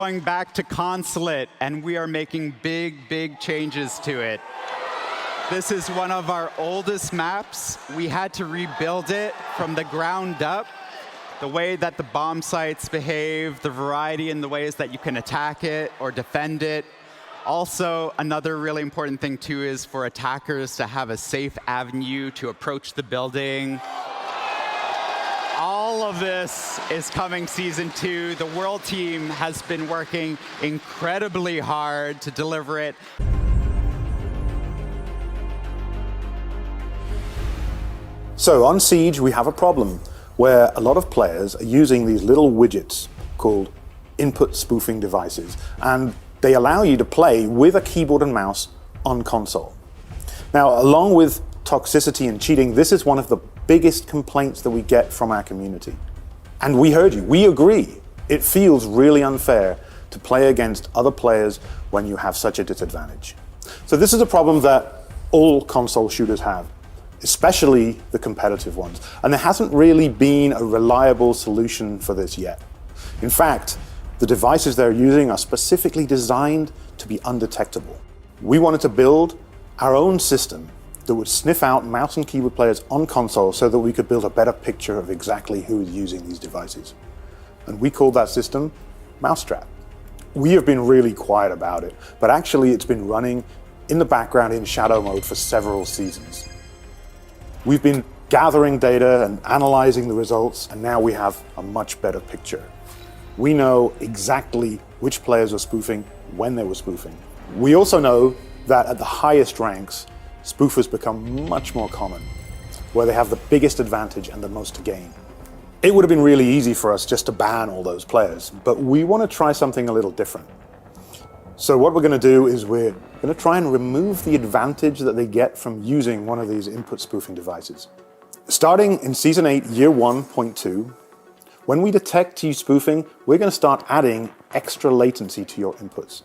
Going back to Consulate, and we are making big changes to it. This is one of our oldest maps. We had to rebuild it from the ground up. The way that the bomb sites behave, the variety in the ways that you can attack it or defend it. Also, another really important thing too is for attackers to have a safe avenue to approach the building. All of this is coming Season 2. The World team has been working incredibly hard to deliver it. So on Siege, we have a problem where a lot of players are using these little widgets called input spoofing devices, and they allow you to play with a keyboard and mouse on console. Now, along with toxicity and cheating, this is one of the biggest complaints that we get from our community. And we heard you, we agree. It feels really unfair to play against other players when you have such a disadvantage. So this is a problem that all console shooters have, especially the competitive ones. And there hasn't really been a reliable solution for this yet. In fact, the devices they're using are specifically designed to be undetectable. We wanted to build our own system that would sniff out mouse and keyboard players on console so that we could build a better picture of exactly who is using these devices. And we called that system Mousetrap. We have been really quiet about it, but actually it's been running in the background in shadow mode for several seasons. We've been gathering data and analyzing the results, and now we have a much better picture. We know exactly which players were spoofing, when they were spoofing. We also know that at the highest ranks, spoofers become much more common, where they have the biggest advantage and the most to gain. It would have been really easy for us just to ban all those players, but we want to try something a little different. So what we're going to do is we're going to try and remove the advantage that they get from using one of these input spoofing devices. Starting in Season 8, Year 1.2, when we detect you spoofing, we're going to start adding extra latency to your inputs.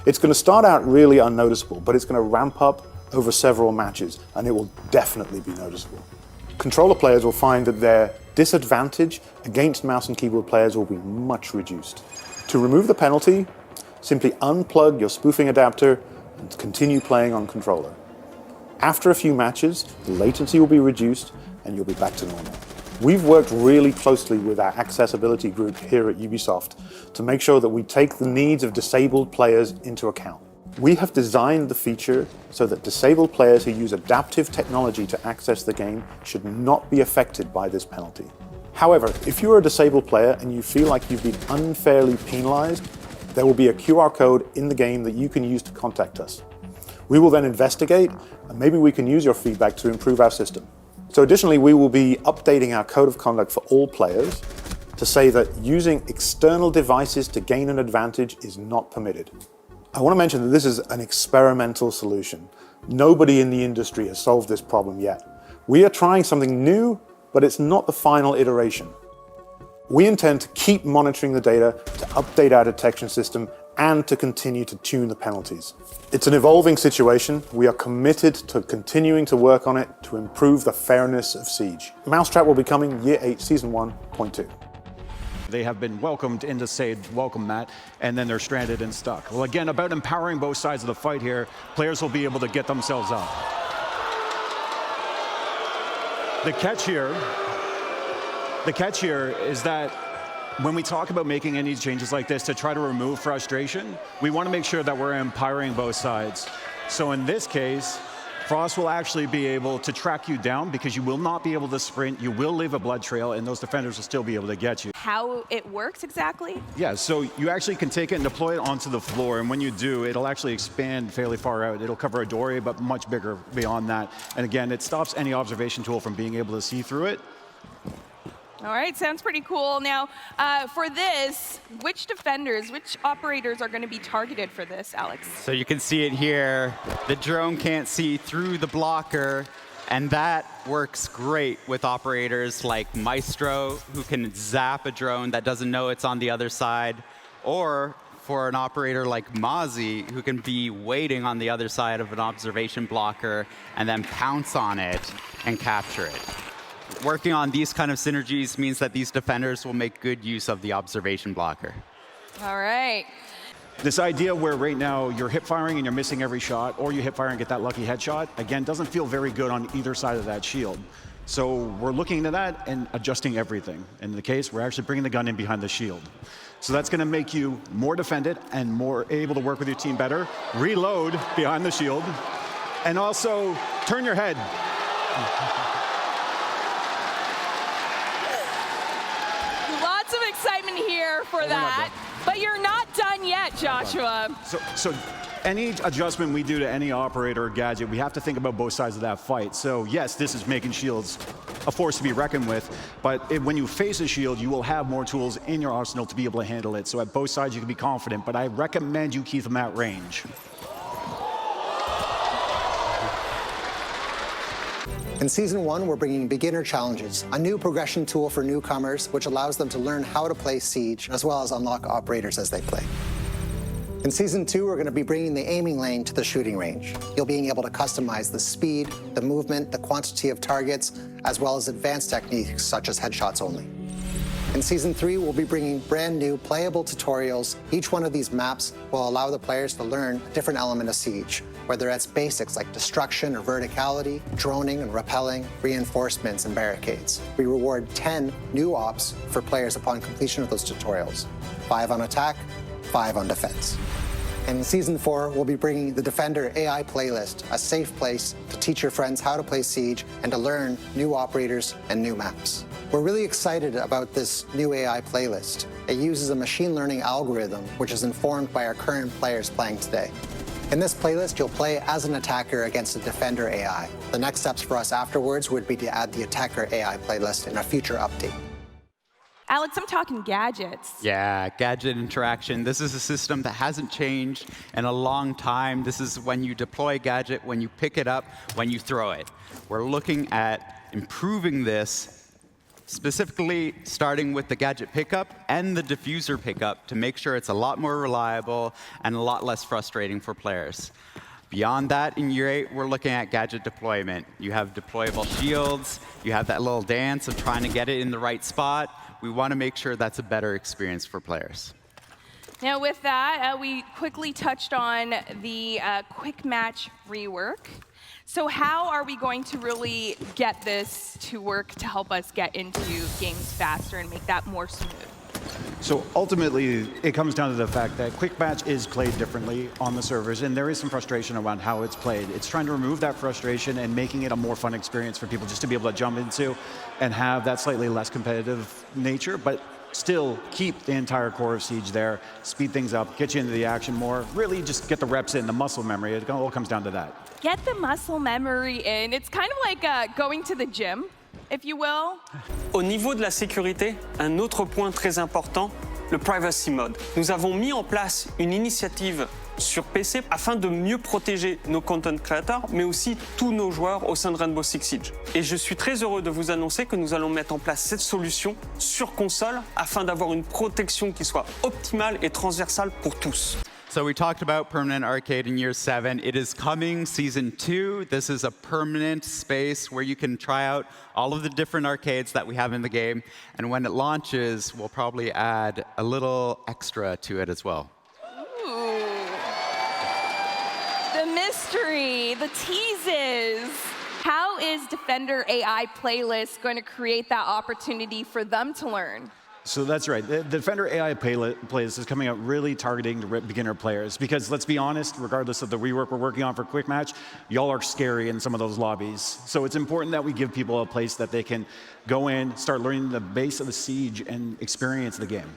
It's going to start out really unnoticeable, but it's going to ramp up over several matches, and it will definitely be noticeable. Controller players will find that their disadvantage against mouse and keyboard players will be much reduced. To remove the penalty, simply unplug your spoofing adapter and continue playing on controller. After a few matches, the latency will be reduced and you'll be back to normal. We've worked really closely with our accessibility group here at Ubisoft to make sure that we take the needs of disabled players into account. We have designed the feature so that disabled players who use adaptive technology to access the game should not be affected by this penalty. However, if you're a disabled player and you feel like you've been unfairly penalized, there will be a QR code in the game that you can use to contact us. We will then investigate, and maybe we can use your feedback to improve our system. So additionally, we will be updating our code of conduct for all players to say that using external devices to gain an advantage is not permitted. I want to mention that this is an experimental solution. Nobody in the industry has solved this problem yet. We are trying something new, but it's not the final iteration. We intend to keep monitoring the data, to update our detection system, and to continue to tune the penalties. It's an evolving situation. We are committed to continuing to work on it to improve the fairness of Siege. Mousetrap will be coming Year 8, Season 1.2. They have been welcomed into SAID welcome mat, and then they're stranded and stuck. Well, again, about empowering both sides of the fight here, players will be able to get themselves up. The catch here is that when we talk about making any changes like this to try to remove frustration, we want to make sure that we're empowering both sides. So in this case, Frost will actually be able to track you down because you will not be able to sprint, you will leave a blood trail, and those defenders will still be able to get you. How it works exactly? Yeah, so you actually can take it and deploy it onto the floor, and when you do, it'll actually expand fairly far out. It'll cover a doorway, but much bigger beyond that. And again, it stops any observation tool from being able to see through it. All right, sounds pretty cool. Now, for this, which defenders, which operators are going to be targeted for this, Alex? So you can see it here. The drone can't see through the blocker, and that works great with operators like Maestro, who can zap a drone that doesn't know it's on the other side, or for an operator like Mozzie, who can be waiting on the other side of an observation blocker and then pounce on it and capture it. Working on these kind of synergies means that these defenders will make good use of the observation blocker. All right. This idea where right now you're hip firing and you're missing every shot, or you hip fire and get that lucky headshot, again, doesn't feel very good on either side of that shield. So we're looking into that and adjusting everything. In the case, we're actually bringing the gun in behind the shield. So that's going to make you more defended and more able to work with your team better, reload behind the shield, and also turn your head. Lots of excitement here for that. But you're not done yet, Joshua. So any adjustment we do to any operator or gadget, we have to think about both sides of that fight. So yes, this is making shields a force to be reckoned with, but when you face a shield, you will have more tools in your arsenal to be able to handle it. So at both sides, you can be confident, but I recommend you keep them at range. In Season 1, we're bringing Beginner Challenges, a new progression tool for newcomers which allows them to learn how to play Siege, as well as unlock operators as they play. In Season 2, we're going to be bringing the aiming lane to the shooting range. You'll be able to customize the speed, the movement, the quantity of targets, as well as advanced techniques such as headshots only. In Season 3, we'll be bringing brand new playable tutorials. Each one of these maps will allow the players to learn a different element of Siege, whether it's basics like destruction or verticality, droning and rappelling, reinforcements and barricades. We reward 10 new ops for players upon completion of those tutorials. 5 on attack, 5 on defense. And in Season 4, we'll be bringing the Defender AI playlist, a safe place to teach your friends how to play Siege and to learn new operators and new maps. We're really excited about this new AI playlist. It uses a machine learning algorithm which is informed by our current players playing today. In this playlist, you'll play as an attacker against a Defender AI. The next steps for us afterwards would be to add the Attacker AI playlist in a future update. Alex, I'm talking gadgets. Yeah, gadget interaction. This is a system that hasn't changed in a long time. This is when you deploy a gadget, when you pick it up, when you throw it. We're looking at improving this, specifically starting with the gadget pickup and the diffuser pickup to make sure it's a lot more reliable and a lot less frustrating for players. Beyond that, in year 8, we're looking at gadget deployment. You have deployable shields. You have that little dance of trying to get it in the right spot. We want to make sure that's a better experience for players. Now with that, we quickly touched on the quick match rework. So how are we going to really get this to work to help us get into games faster and make that more smooth? So ultimately, it comes down to the fact that quick match is played differently on the servers, and there is some frustration around how it's played. It's trying to remove that frustration and making it a more fun experience for people just to be able to jump into and have that slightly less competitive nature, but still keep the entire core of Siege there, speed things up, get you into the action more, really just get the reps in, the muscle memory. It all comes down to that. Get the muscle memory in. It's kind of like going to the gym, if you will. Au niveau de la sécurité, un autre point très important, le Privacy Mode. Nous avons mis en place une initiative sur PC afin de mieux protéger nos content creators, mais aussi tous nos joueurs au sein de Rainbow Six Siege. Et je suis très heureux de vous annoncer que nous allons mettre en place cette solution sur console afin d'avoir une protection qui soit optimale et transversale pour tous. So we talked about permanent arcade in year 7. It is coming, season 2. This is a permanent space where you can try out all of the different arcades that we have in the game. And when it launches, we'll probably add a little extra to it as well. Ooh. The mystery, the teases. How is Defender AI Playlist going to create that opportunity for them to learn? So that's right. The Defender AI playlist is coming out really targeting the beginner players because let's be honest, regardless of the rework we're working on for Quick Match, y'all are scary in some of those lobbies. So it's important that we give people a place that they can go in, start learning the base of the Siege and experience the game.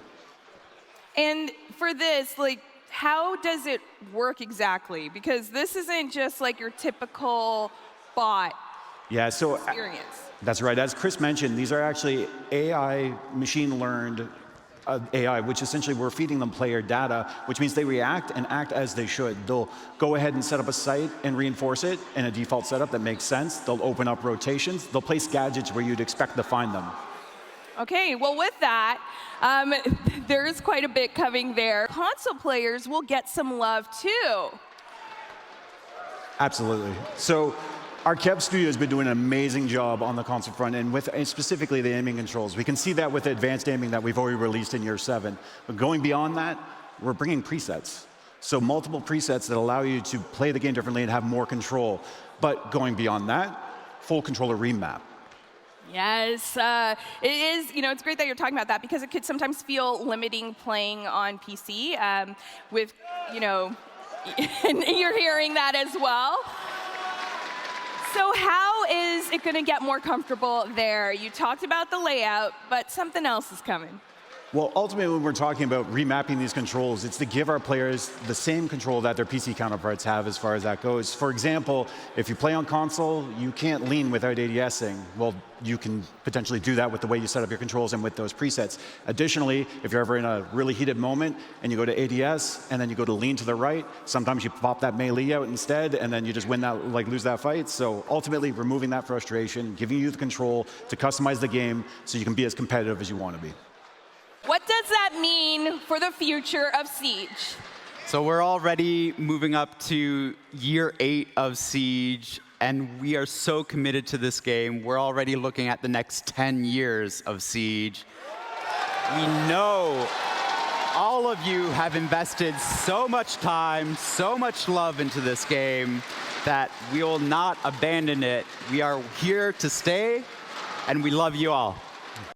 And for this, like, how does it work exactly? Because this isn't just like your typical bot experience. That's right. As Chris mentioned, these are actually AI, machine-learned AI, which essentially we're feeding them player data, which means they react and act as they should. They'll go ahead and set up a site and reinforce it in a default setup that makes sense. They'll open up rotations. They'll place gadgets where you'd expect to find them. Okay, well with that, there is quite a bit coming there. Console players will get some love too. Absolutely. So Our Kev studio has been doing an amazing job on the console front, and specifically the aiming controls. We can see that with the advanced aiming that we've already released in year 7. But going beyond that, we're bringing presets. So multiple presets that allow you to play the game differently and have more control. But going beyond that, full controller remap. Yes, it is. It's great that you're talking about that because it could sometimes feel limiting playing on PC. With, and you're hearing that as well. So how is it going to get more comfortable there? You talked about the layout, but something else is coming. Well, ultimately, when we're talking about remapping these controls, it's to give our players the same control that their PC counterparts have as far as that goes. For example, if you play on console, you can't lean without ADSing. Well, you can potentially do that with the way you set up your controls and with those presets. Additionally, if you're ever in a really heated moment and you go to ADS and then you go to lean to the right, sometimes you pop that melee out instead and then you just win that, lose that fight. So ultimately, removing that frustration, giving you the control to customize the game so you can be as competitive as you want to be. What does that mean for the future of Siege? So we're already moving up to year 8 of Siege, and we are so committed to this game. We're already looking at the next 10 years of Siege. We know all of you have invested so much time, so much love into this game that we will not abandon it. We are here to stay, and we love you all.